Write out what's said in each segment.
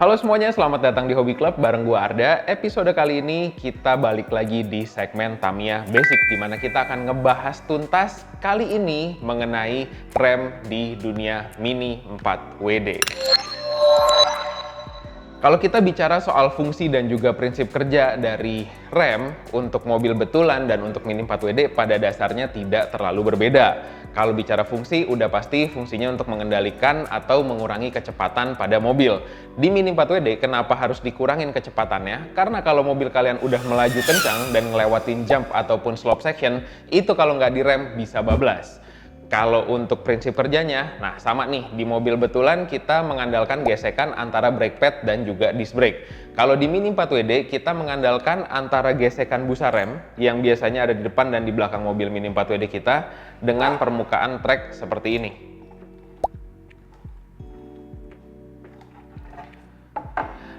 Halo semuanya, selamat datang di Hobby Club bareng gua Arda. Episode kali ini kita balik lagi di segmen Tamiya Basic, di mana kita akan ngebahas tuntas kali ini mengenai rem di dunia Mini 4WD. Kalau kita bicara soal fungsi dan juga prinsip kerja dari rem untuk mobil betulan dan untuk Mini 4WD pada dasarnya tidak terlalu berbeda. Kalau bicara fungsi, udah pasti fungsinya untuk mengendalikan atau mengurangi kecepatan pada mobil. Di Mini 4WD, kenapa harus dikurangin kecepatannya? Karena kalau mobil kalian udah melaju kencang dan ngelewatin jump ataupun slope section, itu kalau nggak direm bisa bablas. Kalau untuk prinsip kerjanya, nah sama nih, di mobil betulan kita mengandalkan gesekan antara brake pad dan juga disc brake. Kalau di Mini 4WD, kita mengandalkan antara gesekan busa rem yang biasanya ada di depan dan di belakang mobil Mini 4WD kita dengan permukaan trek seperti ini.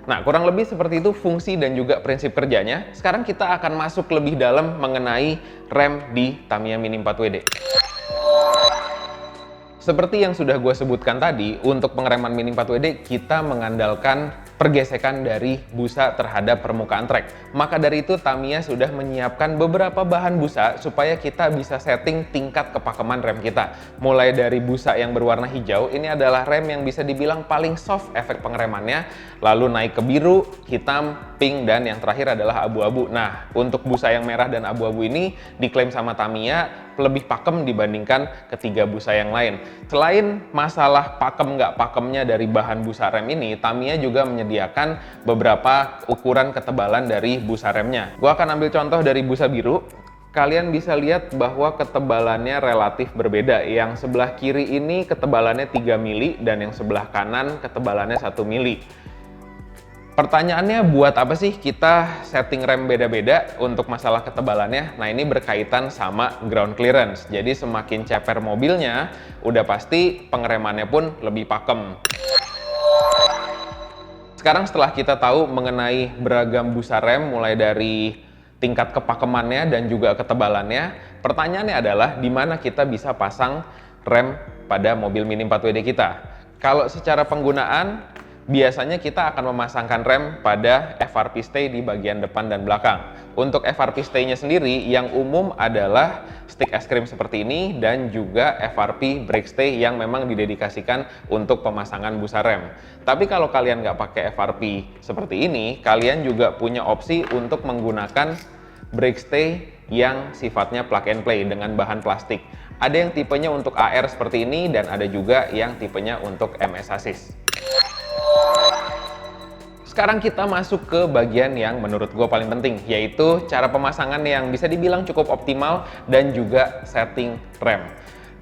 Nah, kurang lebih seperti itu fungsi dan juga prinsip kerjanya. Sekarang kita akan masuk lebih dalam mengenai rem di Tamiya Mini 4WD. Seperti yang sudah gue sebutkan tadi, untuk pengereman Mini 4WD kita mengandalkan pergesekan dari busa terhadap permukaan trek. Maka dari itu Tamiya sudah menyiapkan beberapa bahan busa supaya kita bisa setting tingkat kepakeman rem kita. Mulai dari busa yang berwarna hijau, ini adalah rem yang bisa dibilang paling soft efek pengeremannya, lalu naik ke biru, hitam, pink, dan yang terakhir adalah abu-abu. Nah, untuk busa yang merah dan abu-abu ini diklaim sama Tamiya lebih pakem dibandingkan ketiga busa yang lain. Selain masalah pakem nggak pakemnya dari bahan busa rem ini, Tamiya juga menyediakan beberapa ukuran ketebalan dari busa remnya. Gua akan ambil contoh dari busa biru. Kalian bisa lihat bahwa ketebalannya relatif berbeda. Yang sebelah kiri ini ketebalannya 3 mili dan yang sebelah kanan ketebalannya 1 mili. Pertanyaannya, buat apa sih kita setting rem beda-beda untuk masalah ketebalannya? Nah, ini berkaitan sama ground clearance. Jadi semakin ceper mobilnya, udah pasti pengeremannya pun lebih pakem. Sekarang setelah kita tahu mengenai beragam busa rem, mulai dari tingkat kepakemannya dan juga ketebalannya, pertanyaannya adalah di mana kita bisa pasang rem pada mobil Mini 4WD kita. Kalau secara penggunaan, biasanya kita akan memasangkan rem pada FRP stay di bagian depan dan belakang. Untuk FRP stay-nya sendiri, yang umum adalah stick es krim seperti ini dan juga FRP brake stay yang memang didedikasikan untuk pemasangan busa rem. Tapi kalau kalian nggak pakai FRP seperti ini, kalian juga punya opsi untuk menggunakan brake stay yang sifatnya plug and play dengan bahan plastik. Ada yang tipenya untuk AR seperti ini dan ada juga yang tipenya untuk MS Chassis. Sekarang kita masuk ke bagian yang menurut gue paling penting, yaitu cara pemasangan yang bisa dibilang cukup optimal dan juga setting rem.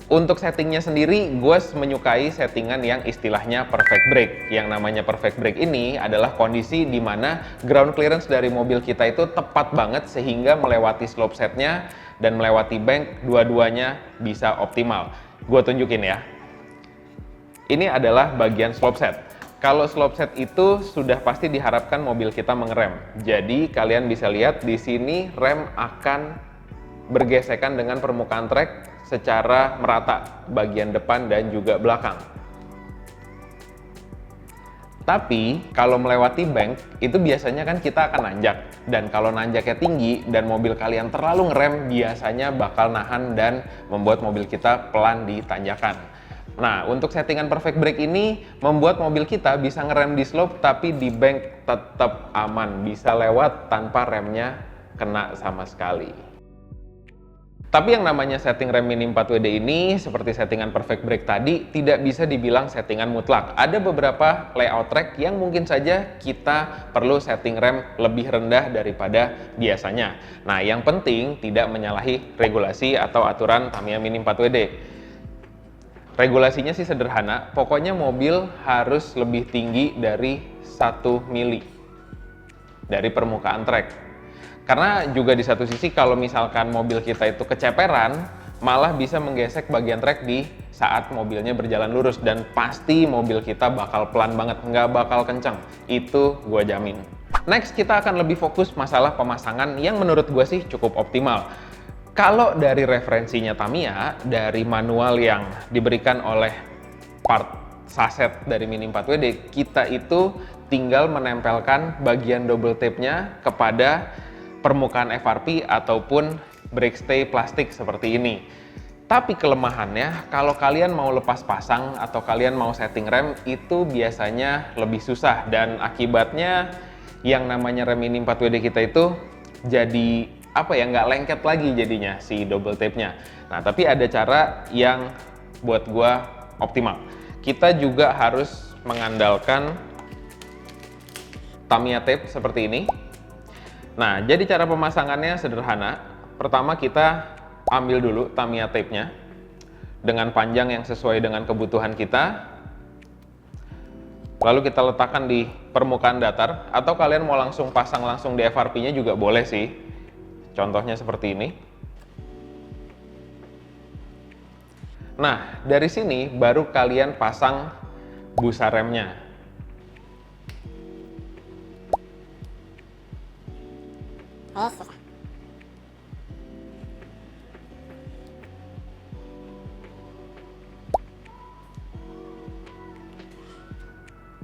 Untuk settingnya sendiri, gue menyukai settingan yang istilahnya perfect brake. Yang namanya perfect brake ini adalah kondisi di mana ground clearance dari mobil kita itu tepat banget sehingga melewati slope setnya dan melewati bank, dua-duanya bisa optimal. Gue tunjukin ya. Ini adalah bagian slope set. Kalau slope set itu sudah pasti diharapkan mobil kita mengerem. Jadi kalian bisa lihat di sini rem akan bergesekan dengan permukaan trek secara merata bagian depan dan juga belakang. Tapi kalau melewati bank itu biasanya kan kita akan nanjak, dan kalau nanjaknya tinggi dan mobil kalian terlalu ngerem, biasanya bakal nahan dan membuat mobil kita pelan di tanjakan. Nah, untuk settingan perfect brake ini membuat mobil kita bisa ngerem di slope tapi di bank tetap aman, bisa lewat tanpa remnya kena sama sekali. Tapi yang namanya setting rem Mini 4WD ini, seperti settingan perfect brake tadi, tidak bisa dibilang settingan mutlak. Ada beberapa layout track yang mungkin saja kita perlu setting rem lebih rendah daripada biasanya. Nah, yang penting tidak menyalahi regulasi atau aturan Tamiya Mini 4WD. Regulasinya sih sederhana, pokoknya mobil harus lebih tinggi dari 1 mili dari permukaan trek. Karena juga di satu sisi kalau misalkan mobil kita itu keceperan, malah bisa menggesek bagian trek di saat mobilnya berjalan lurus, dan pasti mobil kita bakal pelan banget, nggak bakal kenceng. Itu gue jamin. Next, kita akan lebih fokus masalah pemasangan yang menurut gue sih cukup optimal. Kalau dari referensinya Tamiya, dari manual yang diberikan oleh part saset dari Mini 4WD, kita itu tinggal menempelkan bagian double tape-nya kepada permukaan FRP ataupun brake stay plastik seperti ini. Tapi kelemahannya, kalau kalian mau lepas pasang atau kalian mau setting rem, itu biasanya lebih susah, dan akibatnya yang namanya rem Mini 4WD kita itu jadi nggak lengket lagi jadinya si double tape-nya. Nah, tapi ada cara yang buat gua optimal. Kita juga harus mengandalkan Tamiya tape seperti ini. Nah, jadi cara pemasangannya sederhana. Pertama kita ambil dulu Tamiya tape-nya dengan panjang yang sesuai dengan kebutuhan kita. Lalu kita letakkan di permukaan datar, atau kalian mau langsung pasang langsung di FRP-nya juga boleh sih. Contohnya seperti ini. Nah, dari sini baru kalian pasang busa remnya.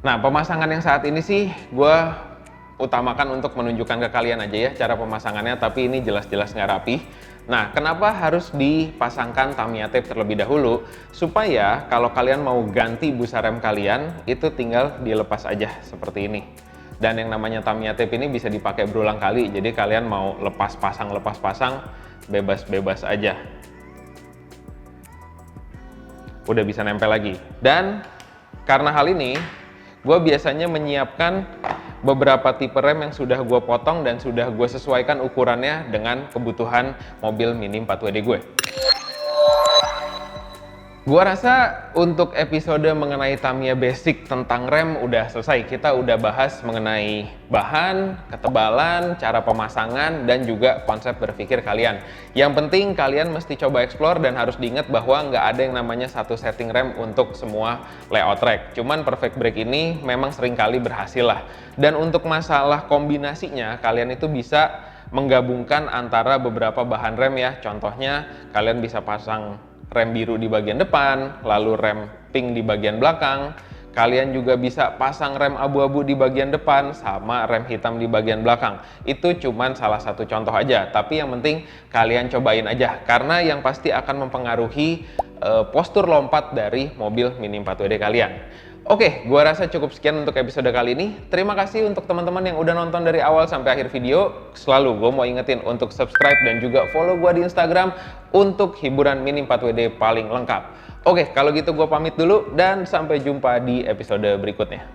Nah, pemasangan yang saat ini sih gue utamakan untuk menunjukkan ke kalian aja ya cara pemasangannya, tapi ini jelas-jelas nggak rapi. Nah, kenapa harus dipasangkan Tamiya tape terlebih dahulu? Supaya kalau kalian mau ganti busa rem kalian, itu tinggal dilepas aja seperti ini. Dan yang namanya Tamiya tape ini bisa dipakai berulang kali, jadi kalian mau lepas pasang, bebas-bebas aja. Udah bisa nempel lagi. Dan karena hal ini, gue biasanya menyiapkan beberapa tipe rem yang sudah gue potong dan sudah gue sesuaikan ukurannya dengan kebutuhan mobil Mini 4WD gue. Gua rasa untuk episode mengenai Tamiya basic tentang rem udah selesai. Kita udah bahas mengenai bahan, ketebalan, cara pemasangan, dan juga konsep berpikir kalian. Yang penting kalian mesti coba explore, dan harus diingat bahwa nggak ada yang namanya satu setting rem untuk semua layout track. Cuman Perfect Brake ini memang seringkali berhasil lah. Dan untuk masalah kombinasinya, kalian itu bisa menggabungkan antara beberapa bahan rem ya. Contohnya kalian bisa pasang rem biru di bagian depan, lalu rem pink di bagian belakang. Kalian juga bisa pasang rem abu-abu di bagian depan sama rem hitam di bagian belakang. Itu cuman salah satu contoh aja, tapi yang penting kalian cobain aja, karena yang pasti akan mempengaruhi postur lompat dari mobil Mini 4WD kalian. Oke, gua rasa cukup sekian untuk episode kali ini. Terima kasih untuk teman-teman yang udah nonton dari awal sampai akhir video. Selalu gue mau ingetin untuk subscribe dan juga follow gua di Instagram untuk hiburan Mini 4WD paling lengkap. Oke, kalau gitu gue pamit dulu dan sampai jumpa di episode berikutnya.